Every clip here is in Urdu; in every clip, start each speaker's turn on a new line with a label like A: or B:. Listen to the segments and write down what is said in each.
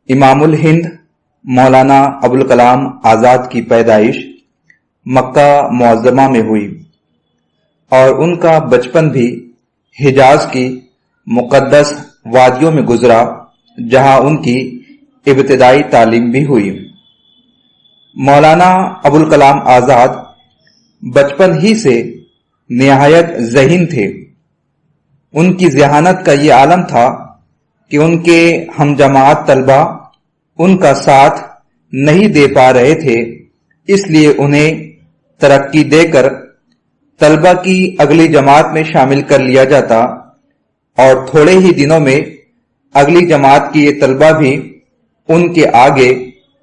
A: امام الہند مولانا ابوالکلام آزاد کی پیدائش مکہ معظمہ میں ہوئی اور ان کا بچپن بھی حجاز کی مقدس وادیوں میں گزرا، جہاں ان کی ابتدائی تعلیم بھی ہوئی۔ مولانا ابوالکلام آزاد بچپن ہی سے نہایت ذہین تھے۔ ان کی ذہانت کا یہ عالم تھا کہ ان کے ہم جماعت طلبہ ان کا ساتھ نہیں دے پا رہے تھے، اس لیے انہیں ترقی دے کر طلبہ کی اگلی جماعت میں شامل کر لیا جاتا، اور تھوڑے ہی دنوں میں اگلی جماعت کی یہ طلبہ بھی ان کے آگے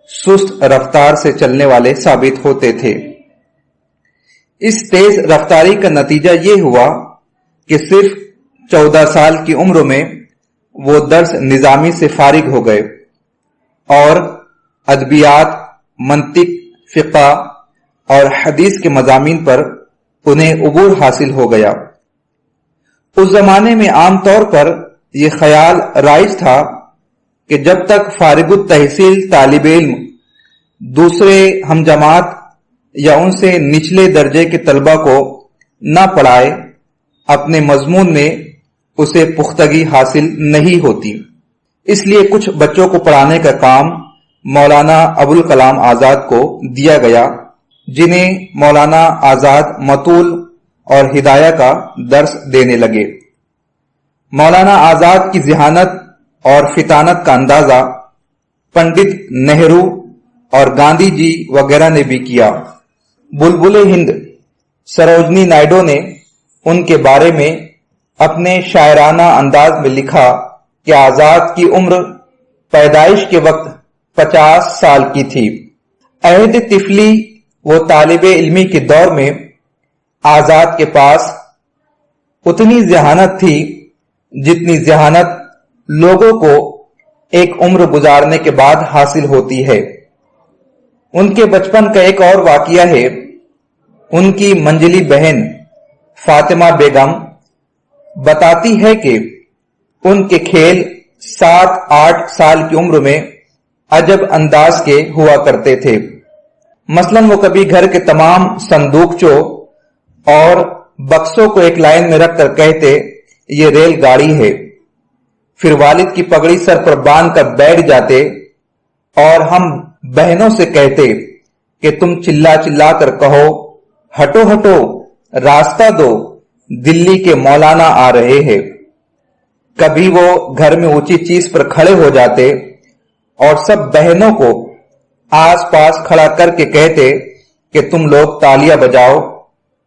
A: سست رفتار سے چلنے والے ثابت ہوتے تھے۔ اس تیز رفتاری کا نتیجہ یہ ہوا کہ صرف 14 سال کی عمر میں وہ درس نظامی سے فارغ ہو گئے اور ادبیات، منطق، فقہ اور حدیث کے مضامین پر انہیں عبور حاصل ہو گیا۔ اس زمانے میں عام طور پر یہ خیال رائج تھا کہ جب تک فارغ التحصیل طالب علم دوسرے ہم جماعت یا ان سے نچلے درجے کے طلبہ کو نہ پڑھائے، اپنے مضمون میں اسے پختگی حاصل نہیں ہوتی۔ اس لیے کچھ بچوں کو پڑھانے کا کام مولانا ابوالکلام آزاد کو دیا گیا، جنہیں مولانا آزاد مطول اور ہدایہ کا درس دینے لگے۔ مولانا آزاد کی ذہانت اور فطانت کا اندازہ پنڈت نہرو اور گاندھی جی وغیرہ نے بھی کیا۔ بلبل ہند سروجنی نائیڈو نے ان کے بارے میں اپنے شاعرانہ انداز میں لکھا کہ آزاد کی عمر پیدائش کے وقت 50 سال کی تھی۔ عہد طفلی و طالب علمی کے دور میں آزاد کے پاس اتنی ذہانت تھی جتنی ذہانت لوگوں کو ایک عمر گزارنے کے بعد حاصل ہوتی ہے۔ ان کے بچپن کا ایک اور واقعہ ہے۔ ان کی منجلی بہن فاطمہ بیگم بتاتی ہے کہ ان کے کھیل 7-8 سال کی عمر میں عجب انداز کے ہوا کرتے تھے۔ مثلاً وہ کبھی گھر کے تمام صندوقچوں اور بکسوں کو ایک لائن میں رکھ کر کہتے یہ ریل گاڑی ہے، پھر والد کی پگڑی سر پر باندھ کر بیٹھ جاتے اور ہم بہنوں سے کہتے کہ تم چلا چلا کر کہو ہٹو ہٹو، راستہ دو، دلی کے مولانا آ رہے ہیں۔ کبھی وہ گھر میں اونچی چیز پر کھڑے ہو جاتے اور سب بہنوں کو آس پاس کھڑا کر کے کہتے کہ تم لوگ تالیاں بجاؤ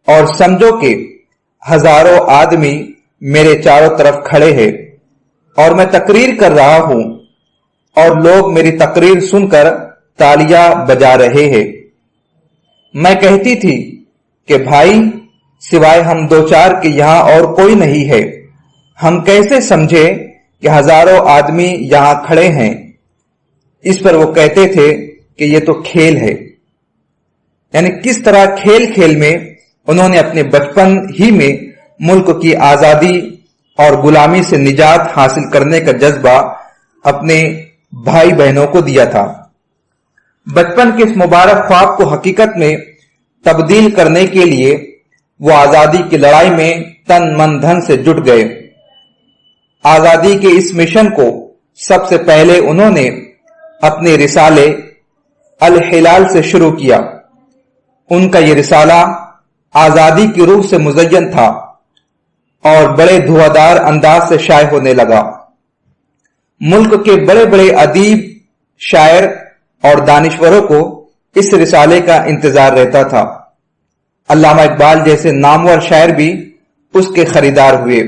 A: اور سمجھو کہ ہزاروں آدمی میرے چاروں طرف کھڑے ہیں اور میں تقریر کر رہا ہوں اور لوگ میری تقریر سن کر تالیاں بجا رہے ہیں۔ میں کہتی تھی کہ بھائی سوائے ہم دو چار کے یہاں اور کوئی نہیں ہے، ہم کیسے سمجھے کہ ہزاروں آدمی یہاں کھڑے ہیں؟ اس پر وہ کہتے تھے کہ یہ تو کھیل ہے۔ یعنی کس طرح کھیل کھیل میں انہوں نے اپنے بچپن ہی میں ملک کی آزادی اور غلامی سے نجات حاصل کرنے کا جذبہ اپنے بھائی بہنوں کو دیا تھا۔ بچپن کے اس مبارک خواب کو حقیقت میں تبدیل کرنے کے لیے وہ آزادی کی لڑائی میں تن من دھن سے جٹ گئے۔ آزادی کے اس مشن کو سب سے پہلے انہوں نے اپنے رسالے الہلال سے شروع کیا۔ ان کا یہ رسالہ آزادی کی روح سے مزین تھا اور بڑے دھواں انداز سے شائع ہونے لگا۔ ملک کے بڑے بڑے ادیب، شاعر اور دانشوروں کو اس رسالے کا انتظار رہتا تھا۔ علامہ اقبال جیسے نامور شاعر بھی اس کے خریدار ہوئے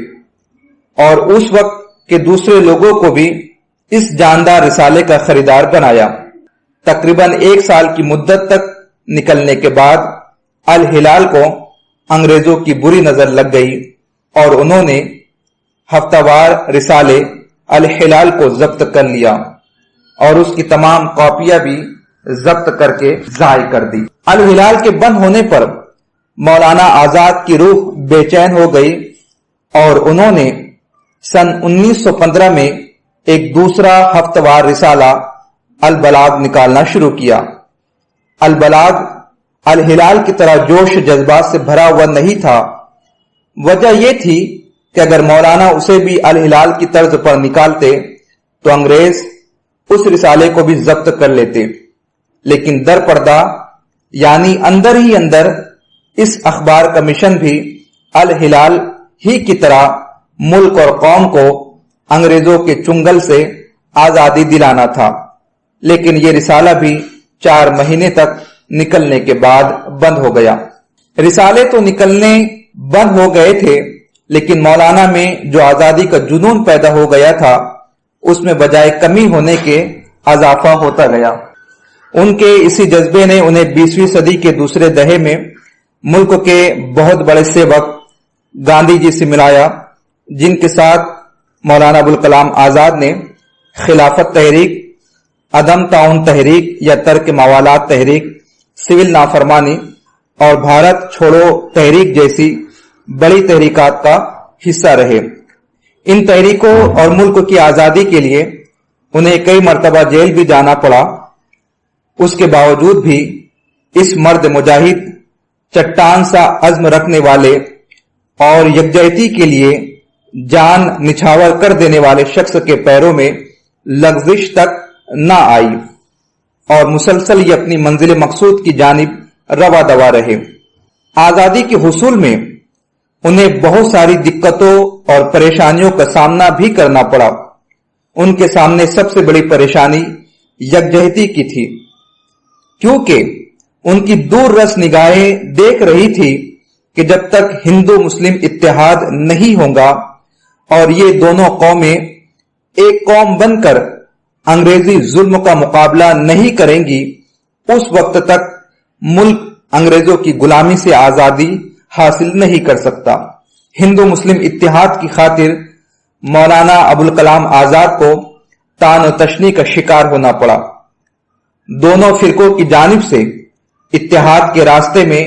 A: اور اس وقت کے دوسرے لوگوں کو بھی اس جاندار رسالے کا خریدار بنایا۔ تقریباً 1 سال کی مدت تک نکلنے کے بعد الہلال کو انگریزوں کی بری نظر لگ گئی اور انہوں نے ہفتہ وار رسالے الہلال کو ضبط کر لیا اور اس کی تمام کاپیاں بھی ضبط کر کے ضائع کر دی۔ الہلال کے بند ہونے پر مولانا آزاد کی روح بے چین ہو گئی اور انہوں نے سن 1915 میں ایک دوسرا ہفتہ وار رسالہ البلاغ نکالنا شروع کیا۔ البلاغ الہلال کی طرح جوش جذبات سے بھرا ہوا نہیں تھا۔ وجہ یہ تھی کہ اگر مولانا اسے بھی الہلال کی طرز پر نکالتے تو انگریز اس رسالے کو بھی ضبط کر لیتے، لیکن در پردہ یعنی اندر ہی اندر اس اخبار کا مشن بھی الہلال ہی کی طرح ملک اور قوم کو انگریزوں کے چنگل سے آزادی دلانا تھا۔ لیکن یہ رسالہ بھی 4 مہینے تک نکلنے کے بعد بند ہو گیا۔ رسالے تو نکلنے بند ہو گئے تھے، لیکن مولانا میں جو آزادی کا جنون پیدا ہو گیا تھا اس میں بجائے کمی ہونے کے اضافہ ہوتا گیا۔ ان کے اسی جذبے نے انہیں 20ویں صدی کے دوسرے دہے میں ملک کے بہت بڑے سیوک گاندھی جی سے ملایا، جن کے ساتھ مولانا ابوالکلام آزاد نے خلافت تحریک، عدم تعاون تحریک یا ترک موالات تحریک، سول نافرمانی اور بھارت چھوڑو تحریک جیسی بڑی تحریکات کا حصہ رہے۔ ان تحریکوں اور ملک کی آزادی کے لیے انہیں کئی مرتبہ جیل بھی جانا پڑا۔ اس کے باوجود بھی اس مرد مجاہد، چٹان سا عزم رکھنے والے اور یکجہتی کے لیے جان نچھاور کر دینے والے شخص کے پیروں میں لغزش تک نہ آئی اور مسلسل یہ اپنی منزل مقصود کی جانب رواں دوا رہے۔ آزادی کے حصول میں انہیں بہت ساری دقتوں اور پریشانیوں کا سامنا بھی کرنا پڑا۔ ان کے سامنے سب سے بڑی پریشانی یکجہتی کی تھی، کیونکہ ان کی دور رس نگاہیں دیکھ رہی تھی کہ جب تک ہندو مسلم اتحاد نہیں ہوگا اور یہ دونوں قومیں ایک قوم بن کر انگریزی ظلم کا مقابلہ نہیں کریں گی، اس وقت تک ملک انگریزوں کی غلامی سے آزادی حاصل نہیں کر سکتا۔ ہندو مسلم اتحاد کی خاطر مولانا ابوالکلام آزاد کو تان و تشنی کا شکار ہونا پڑا۔ دونوں فرقوں کی جانب سے اتحاد کے راستے میں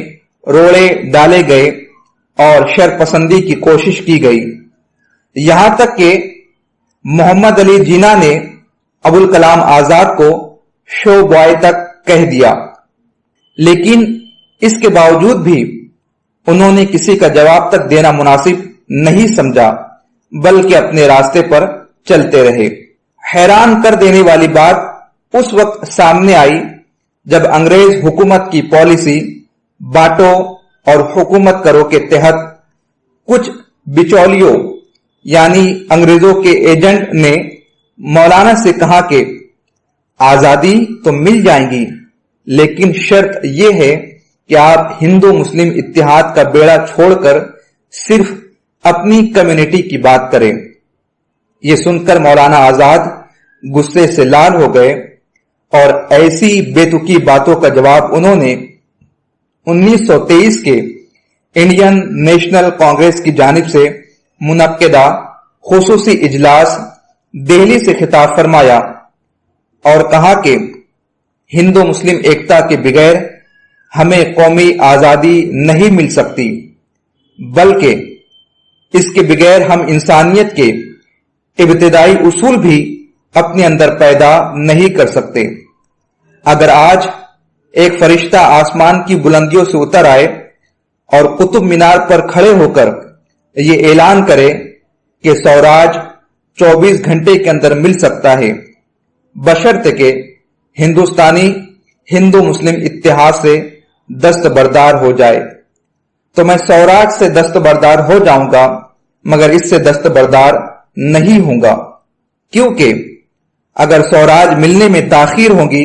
A: روڑے ڈالے گئے اور شر پسندی کی کوشش کی گئی، یہاں تک کہ محمد علی جناح نے ابوالکلام آزاد کو شو بوائے تک کہہ دیا، لیکن اس کے باوجود بھی انہوں نے کسی کا جواب تک دینا مناسب نہیں سمجھا، بلکہ اپنے راستے پر چلتے رہے۔ حیران کر دینے والی بات اس وقت سامنے آئی جب انگریز حکومت کی پالیسی بانٹو اور حکومت کرو کے تحت کچھ بچولیوں یعنی انگریزوں کے ایجنٹ نے مولانا سے کہا کہ آزادی تو مل جائیں گی، لیکن شرط یہ ہے کہ آپ ہندو مسلم اتحاد کا بیڑا چھوڑ کر صرف اپنی کمیونٹی کی بات کریں۔ یہ سن کر مولانا آزاد غصے سے لال ہو گئے اور ایسی بے تکی باتوں کا جواب انہوں نے 1923 کے انڈین نیشنل کانگریس کی جانب سے منعقدہ خصوصی اجلاس دہلی سے خطاب فرمایا اور کہا کہ ہندو مسلم ایکتا کے بغیر ہمیں قومی آزادی نہیں مل سکتی، بلکہ اس کے بغیر ہم انسانیت کے ابتدائی اصول بھی اپنے اندر پیدا نہیں کر سکتے۔ اگر آج ایک فرشتہ آسمان کی بلندیوں سے اتر آئے اور قطب مینار پر کھڑے ہو کر یہ اعلان کرے کہ سوراج 24 گھنٹے کے اندر مل سکتا ہے، بشرط کہ ہندوستانی ہندو مسلم اتحاد سے دستبردار ہو جائے، تو میں سوراج سے دستبردار ہو جاؤں گا، مگر اس سے دستبردار نہیں ہوں گا، کیونکہ اگر سوراج ملنے میں تاخیر ہوگی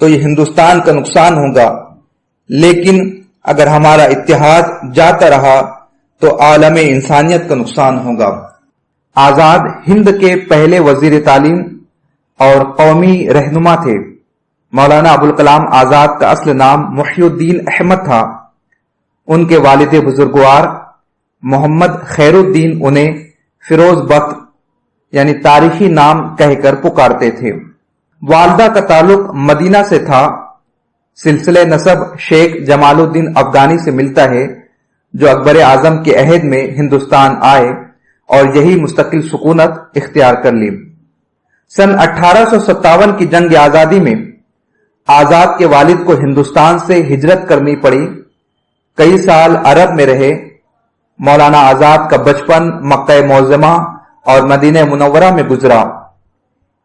A: تو یہ ہندوستان کا نقصان ہوگا، لیکن اگر ہمارا اتحاد جاتا رہا تو عالم انسانیت کا نقصان ہوگا۔ آزاد ہند کے پہلے وزیر تعلیم اور قومی رہنما تھے۔ مولانا ابوالکلام آزاد کا اصل نام محی الدین احمد تھا۔ ان کے والد بزرگوار محمد خیر الدین انہیں فیروز بخت یعنی تاریخی نام کہہ کر پکارتے تھے۔ والدہ کا تعلق مدینہ سے تھا۔ سلسلہ نسب شیخ جمال الدین افغانی سے ملتا ہے، جو اکبر اعظم کے عہد میں ہندوستان آئے اور یہی مستقل سکونت اختیار کر لی۔ سن 1857 کی جنگ آزادی میں آزاد کے والد کو ہندوستان سے ہجرت کرنی پڑی. کئی سال عرب میں رہے. مولانا آزاد کا بچپن مکہ معظمہ اور مدینہ منورہ میں گزرا.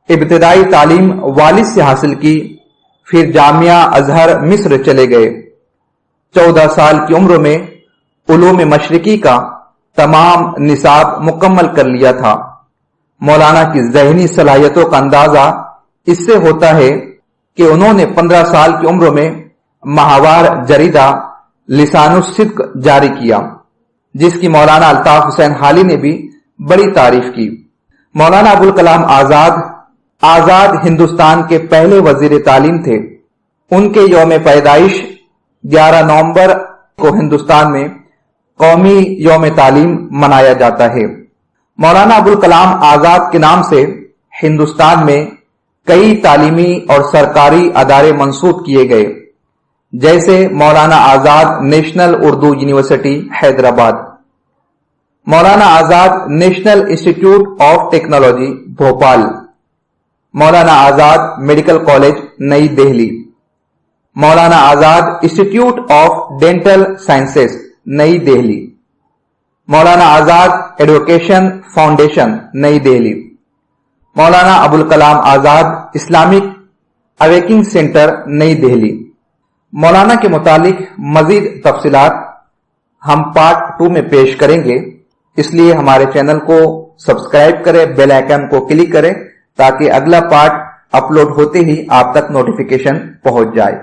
A: ابتدائی تعلیم والد سے حاصل کی، پھر جامعہ ازہر مصر چلے گئے. 14 سال کی عمر میں علوم مشرقی کا تمام نصاب مکمل کر لیا تھا. مولانا کی ذہنی صلاحیتوں کا اندازہ اس سے ہوتا ہے کہ انہوں نے 15 سال کی عمر میں ماہوار جریدہ لسان الصدق جاری کیا، جس کی مولانا الطاف حسین حالی نے بھی بڑی تعریف کی. مولانا ابوالکلام آزاد ہندوستان کے پہلے وزیر تعلیم تھے. ان کے یوم پیدائش 11 نومبر کو ہندوستان میں قومی یوم تعلیم منایا جاتا ہے. مولانا ابوالکلام آزاد کے نام سے ہندوستان میں کئی تعلیمی اور سرکاری ادارے منسوب کیے گئے، جیسے مولانا آزاد نیشنل اردو یونیورسٹی حیدرآباد، مولانا Azad national institute of technology Bhopal, مولانا آزاد میڈیکل کالج نئی دہلی، مولانا Azad institute of dental sciences نئی دہلی، مولانا آزاد ایڈوکیشن فاؤنڈیشن نئی دہلی، مولانا Abul Kalam Azad Islamic awakening centre نئی دہلی. مولانا کے متعلق مزید تفصیلات ہم پارٹ 2 میں پیش کریں گے، اس لیے ہمارے چینل کو سبسکرائب کریں، بیل آئیکن کو کلک کریں تاکہ اگلا پارٹ اپلوڈ ہوتے ہی آپ تک نوٹیفیکیشن پہنچ جائے.